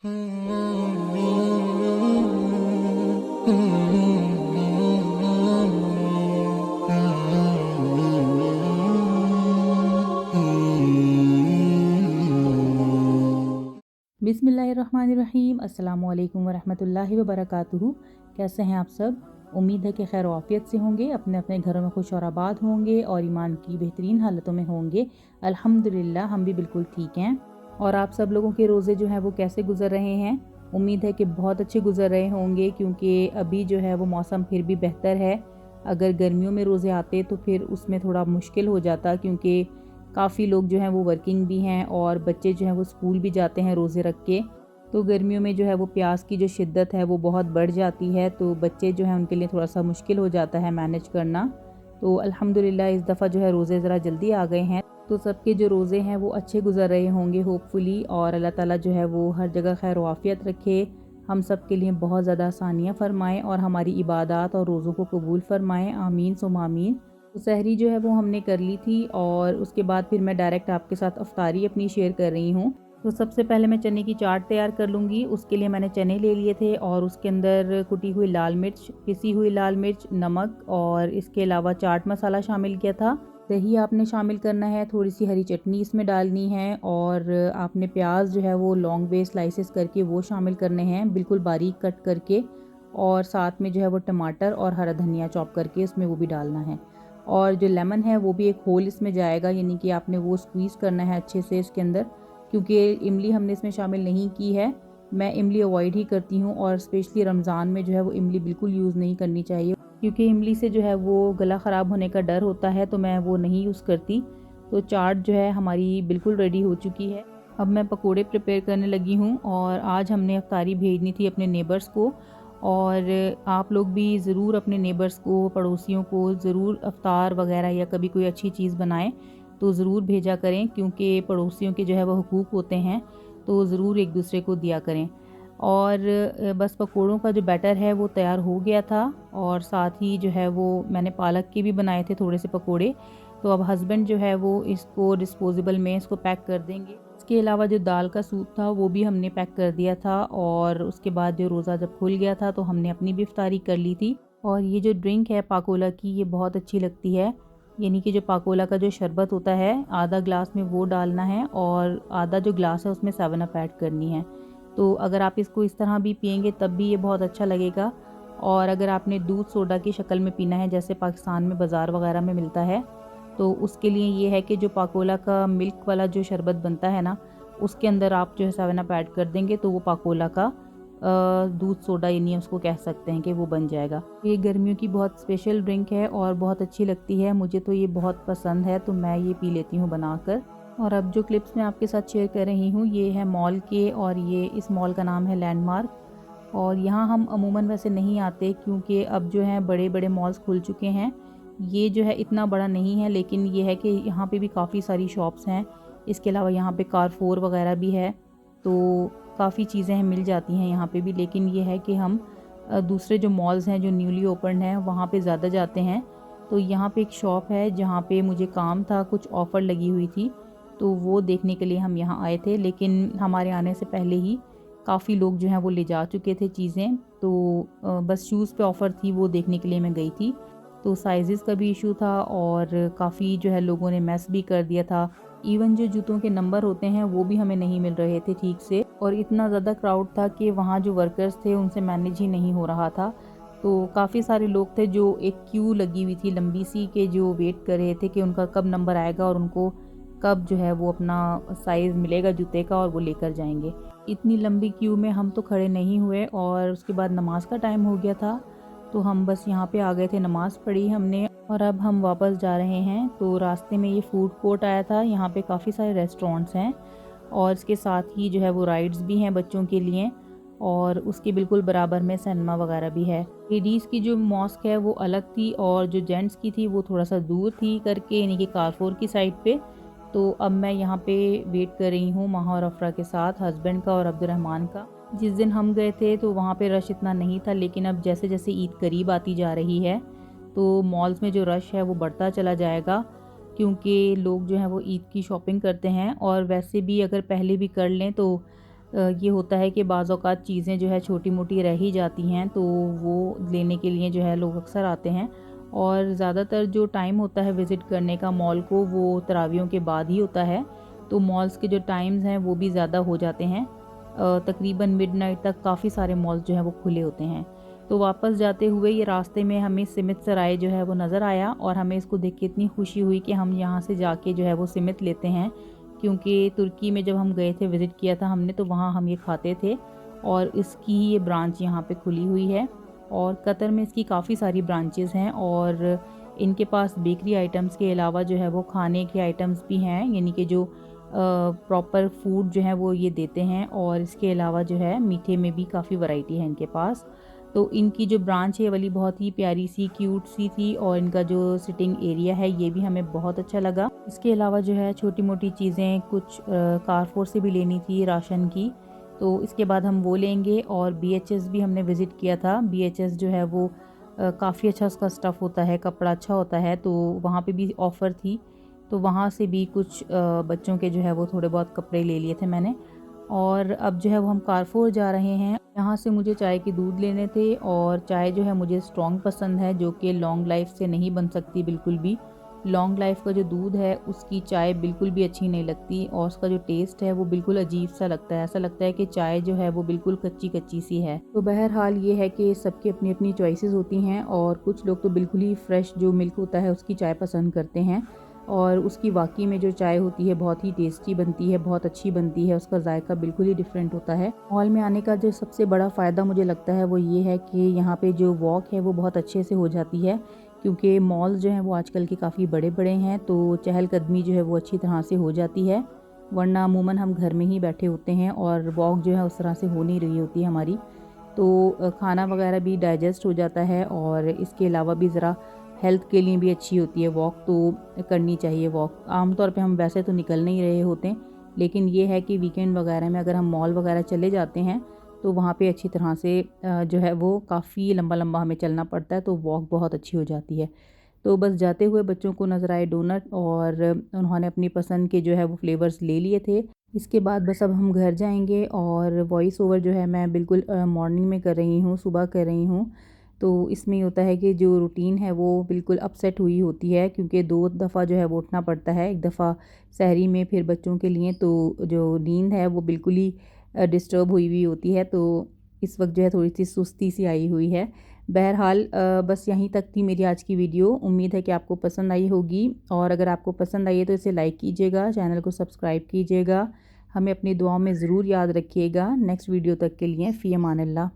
बिस्मिल्लाहिर्रहमानिर्रहीम। अस्सलामुअलैकुम वरहमतुल्लाहि वबरकातुहू। कैसे हैं आप सब? उम्मीद है कि खैर आफियत से होंगे, अपने अपने घरों में खुश और आबाद होंगे और ईमान की बेहतरीन हालतों में होंगे। अल्हम्दुलिल्लाह हम भी बिल्कुल ठीक हैं। और आप सब लोगों के रोज़े जो हैं वो कैसे गुज़र रहे हैं? उम्मीद है कि बहुत अच्छे गुज़र रहे होंगे, क्योंकि अभी जो है वो मौसम फिर भी बेहतर है। अगर गर्मियों में रोज़े आते तो फिर उसमें थोड़ा मुश्किल हो जाता, क्योंकि काफ़ी लोग जो हैं वो वर्किंग भी हैं और बच्चे जो हैं वो स्कूल भी जाते हैं रोज़े रख के। तो गर्मियों में जो है वो प्यास की जो शिद्दत है वो बहुत बढ़ जाती है, तो बच्चे जो हैं उनके लिए थोड़ा-सा मुश्किल हो जाता है मैनेज करना। तो अल्हम्दुलिल्लाह इस दफ़ा जो है रोज़े ज़रा जल्दी आ गए हैं, तो सबके जो रोज़े हैं वो अच्छे गुज़र रहे होंगे होपफुली। और अल्लाह ताला जो है वो हर जगह खैर व आफ़ियत रखे, हम सब के लिए बहुत ज़्यादा आसानियाँ फ़रमाएँ और हमारी इबादत और रोज़ों को कबूल फ़रमाएँ। आमीन सुम्मा आमीन। तो सहरी जो है वो हमने कर ली थी और उसके बाद फिर मैं डायरेक्ट आपके साथ अफ्तारी अपनी शेयर कर रही हूँ। तो सबसे पहले मैं चने की चाट तैयार कर लूँगी। उसके लिए मैंने चने ले लिए थे और उसके अंदर कुटी हुई लाल मिर्च, पिसी हुई लाल मिर्च, नमक और इसके अलावा चाट मसाला शामिल किया था। दही आपने शामिल करना है, थोड़ी सी हरी चटनी इसमें डालनी है और आपने प्याज जो है वो लॉन्ग वे स्लाइसेस करके वो शामिल करने हैं, बिल्कुल बारीक कट करके। और साथ में जो है वो टमाटर और हरा धनिया चॉप करके इसमें वो भी डालना है। और जो लेमन है वो भी एक होल इसमें जाएगा, यानी कि आपने वो स्क्वीज़ करना है अच्छे से इसके अंदर, क्योंकि इमली हमने इसमें शामिल नहीं की है। मैं इमली अवॉइड ही करती हूँ और स्पेशली रमज़ान में जो है वो इमली बिल्कुल यूज़ नहीं करनी चाहिए, क्योंकि इमली से जो है वो गला ख़राब होने का डर होता है, तो मैं वो नहीं यूज़ करती। तो चाट जो है हमारी बिल्कुल रेडी हो चुकी है। अब मैं पकोड़े प्रिपेयर करने लगी हूँ और आज हमने अफ्तारी भेजनी थी अपने नेबर्स को। और आप लोग भी ज़रूर अपने नेबर्स को, पड़ोसियों को ज़रूर अफ्तार वगैरह या कभी कोई अच्छी चीज़ बनाएं तो ज़रूर भेजा करें, क्योंकि पड़ोसियों के जो है वो हुकूक होते हैं, तो ज़रूर एक दूसरे को दिया करें। और बस पकोड़ों का जो बैटर है वो तैयार हो गया था और साथ ही जो है वो मैंने पालक के भी बनाए थे थोड़े से पकोड़े। तो अब हस्बैंड जो है वो इसको डिस्पोजेबल में इसको पैक कर देंगे। इसके अलावा जो दाल का सूप था वो भी हमने पैक कर दिया था और उसके बाद जो रोज़ा जब खुल गया था तो हमने अपनी भी इफ्तारी कर ली थी। और ये जो ड्रिंक है पाकोला की, ये बहुत अच्छी लगती है। यानी कि जो पाकोला का जो शरबत होता है, आधा ग्लास में वो डालना है और आधा जो ग्लास है उसमें 7 अप ऐड करनी है। तो अगर आप इसको इस तरह भी पिएंगे तब भी ये बहुत अच्छा लगेगा। और अगर आपने दूध सोडा की शक्ल में पीना है, जैसे पाकिस्तान में बाज़ार वगैरह में मिलता है, तो उसके लिए ये है कि जो पाकोला का मिल्क वाला जो शरबत बनता है ना, उसके अंदर आप जो है 7 अप ऐड कर देंगे तो वो पाकोला का दूध सोडा यानी उसको कह सकते हैं कि वो बन जाएगा। ये गर्मियों की बहुत स्पेशल ड्रिंक है और बहुत अच्छी लगती है, मुझे तो ये बहुत पसंद है, तो मैं ये पी लेती हूँ बनाकर। और अब जो क्लिप्स मैं आपके साथ शेयर कर रही हूँ ये है मॉल के, और ये इस मॉल का नाम है लैंडमार्क। और यहाँ हम अमूमन वैसे नहीं आते, क्योंकि अब जो है बड़े बड़े मॉल्स खुल चुके हैं। ये जो है इतना बड़ा नहीं है, लेकिन ये है कि यहाँ पे भी काफ़ी सारी शॉप्स हैं। इसके अलावा यहाँ पे कारफोर वगैरह भी है, तो काफ़ी चीज़ें हैं मिल जाती हैं यहाँ पे भी। लेकिन ये है कि हम दूसरे जो मॉल्स हैं जो न्यूली ओपन हैं वहाँ पे ज़्यादा जाते हैं। तो यहाँ पे एक शॉप है जहाँ पे मुझे काम था, कुछ ऑफ़र लगी हुई थी, तो वो देखने के लिए हम यहाँ आए थे। लेकिन हमारे आने से पहले ही काफ़ी लोग जो हैं वो ले जा चुके थे चीज़ें, तो बस शूज़ पे ऑफ़र थी वो देखने के लिए मैं गई थी। तो साइज़ेस का भी इशू था और काफ़ी जो है लोगों ने मेस भी कर दिया था। इवन जो जूतों के नंबर होते हैं वो भी हमें नहीं मिल रहे थे ठीक से, और इतना ज़्यादा क्राउड था कि वहाँ जो वर्कर्स थे उनसे मैनेज ही नहीं हो रहा था। तो काफ़ी सारे लोग थे, जो एक क्यू लगी हुई थी लंबी सी, के जो वेट कर रहे थे कि उनका कब नंबर आएगा और उनको कब जो है वो अपना साइज़ मिलेगा जूते का और वो लेकर जाएंगे। इतनी लंबी क्यू में हम तो खड़े नहीं हुए और उसके बाद नमाज का टाइम हो गया था, तो हम बस यहाँ पे आ गए थे, नमाज़ पढ़ी हमने और अब हम वापस जा रहे हैं। तो रास्ते में ये फूड कोर्ट आया था, यहाँ पे काफ़ी सारे रेस्टोरेंट्स हैं और इसके साथ ही जो है वो राइड्स भी हैं बच्चों के लिए, और उसके बिल्कुल बराबर में सिनेमा वगैरह भी है। लेडीज़ की जो मॉस्क है वो अलग थी और जो जेंट्स की थी वो थोड़ा सा दूर थी करके, यानी कि कारफोर की साइड पे। तो अब मैं यहाँ पे वेट कर रही हूँ माहा और अफरा के साथ, हस्बैंड का और अब्दुर्रहमान का। जिस दिन हम गए थे तो वहाँ पे रश इतना नहीं था, लेकिन अब जैसे जैसे ईद करीब आती जा रही है तो मॉल्स में जो रश है वो बढ़ता चला जाएगा, क्योंकि लोग जो हैं वो ईद की शॉपिंग करते हैं। और वैसे भी अगर पहले भी कर लें तो ये होता है कि बाज़ औक़ात चीज़ें जो है छोटी मोटी रह ही जाती हैं, तो वो लेने के लिए जो है लोग अक्सर आते हैं। और ज़्यादातर जो टाइम होता है विज़िट करने का मॉल को, वो तरावियों के बाद ही होता है, तो मॉल्स के जो टाइम्स हैं वो भी ज़्यादा हो जाते हैं। तकरीबन मिडनाइट तक काफ़ी सारे मॉल्स जो हैं वो खुले होते हैं। तो वापस जाते हुए ये रास्ते में हमें सिमित सराय जो है वो नज़र आया, और हमें इसको देख के इतनी खुशी हुई कि हम यहाँ से जाके जो है वो सिमित लेते हैं, क्योंकि तुर्की में जब हम गए थे विज़िट किया था हमने, तो वहाँ हम ये खाते थे, और इसकी ही ये ब्रांच यहाँ पे खुली हुई है। और कतर में इसकी काफ़ी सारी ब्रांचेज़ हैं, और इनके पास बेकरी आइटम्स के अलावा जो है वो खाने के आइटम्स भी हैं, यानी कि जो प्रॉपर फूड जो है वो ये देते हैं, और इसके अलावा जो है मीठे में भी काफ़ी वैरायटी है इनके पास। तो इनकी जो ब्रांच है वाली बहुत ही प्यारी सी, क्यूट सी थी, और इनका जो सिटिंग एरिया है ये भी हमें बहुत अच्छा लगा। इसके अलावा जो है छोटी मोटी चीज़ें कुछ कारफोर से भी लेनी थी राशन की, तो इसके बाद हम वो लेंगे। और बीएचएस भी हमने विज़िट किया था। बीएचएस जो है वो काफ़ी अच्छा उसका स्टफ़ होता है, कपड़ा अच्छा होता है, तो वहाँ पे भी ऑफ़र थी, तो वहाँ से भी कुछ बच्चों के जो है वो थोड़े बहुत कपड़े ले लिए थे मैंने। और अब जो है वो हम कारफोर जा रहे हैं। यहाँ से मुझे चाय के दूध लेने थे, और चाय जो है मुझे स्ट्रॉन्ग पसंद है, जो कि लॉन्ग लाइफ से नहीं बन सकती बिल्कुल भी। लॉन्ग लाइफ का जो दूध है उसकी चाय बिल्कुल भी अच्छी नहीं लगती, और उसका जो टेस्ट है वो बिल्कुल अजीब सा लगता है, ऐसा लगता है कि चाय जो है वो बिल्कुल कच्ची कच्ची सी है। तो बहरहाल ये है कि सबकी अपनी अपनी चॉइसेस होती हैं, और कुछ लोग तो बिल्कुल ही फ्रेश जो मिल्क होता है उसकी चाय पसंद करते हैं, और उसकी वाकई में जो चाय होती है बहुत ही टेस्टी बनती है, बहुत अच्छी बनती है, उसका जायका बिल्कुल ही डिफरेंट होता है। मॉल में आने का जो सबसे बड़ा फ़ायदा मुझे लगता है वो ये है कि यहाँ पे जो वॉक है वो बहुत अच्छे से हो जाती है, क्योंकि मॉल्स जो हैं वो आजकल के काफ़ी बड़े बड़े हैं, तो चहलकदमी जो है वो अच्छी तरह से हो जाती है। वरना अमूमन हम घर में ही बैठे होते हैं, और वॉक जो है उस तरह से हो नहीं रही होती हमारी, तो खाना वगैरह भी डाइजेस्ट हो जाता है, और इसके अलावा भी ज़रा हेल्थ के लिए भी अच्छी होती है वॉक, तो करनी चाहिए वॉक। आमतौर पे हम वैसे तो निकल नहीं रहे होते, लेकिन ये है कि वीकेंड वगैरह में अगर हम मॉल वगैरह चले जाते हैं, तो वहाँ पे अच्छी तरह से जो है वो काफ़ी लंबा लंबा हमें चलना पड़ता है, तो वॉक बहुत अच्छी हो जाती है। तो बस जाते हुए बच्चों को नज़र आए डोनट, और उन्होंने अपनी पसंद के जो है वो फ्लेवर्स ले लिए थे। इसके बाद बस अब हम घर जाएंगे, और वॉइस ओवर जो है मैं बिल्कुल मॉर्निंग में कर रही हूँ, सुबह कर रही हूँ। तो इसमें ये होता है कि जो रूटीन है वो बिल्कुल अपसेट हुई होती है, क्योंकि 2 दफ़ा जो है वो उठना पड़ता है, एक दफ़ा सहरी में, फिर बच्चों के लिए, तो जो नींद है वो बिल्कुल ही डिस्टर्ब हुई हुई होती है, तो इस वक्त जो है थोड़ी सी सुस्ती सी आई हुई है। बहरहाल बस यहीं तक थी मेरी आज की वीडियो। उम्मीद है कि आपको पसंद आई होगी, और अगर आपको पसंद आई है तो इसे लाइक कीजिएगा, चैनल को सब्सक्राइब कीजिएगा, हमें अपनी दुआओं में ज़रूर याद रखिएगा। नेक्स्ट वीडियो तक के लिए फ़ी अमान अल्लाह।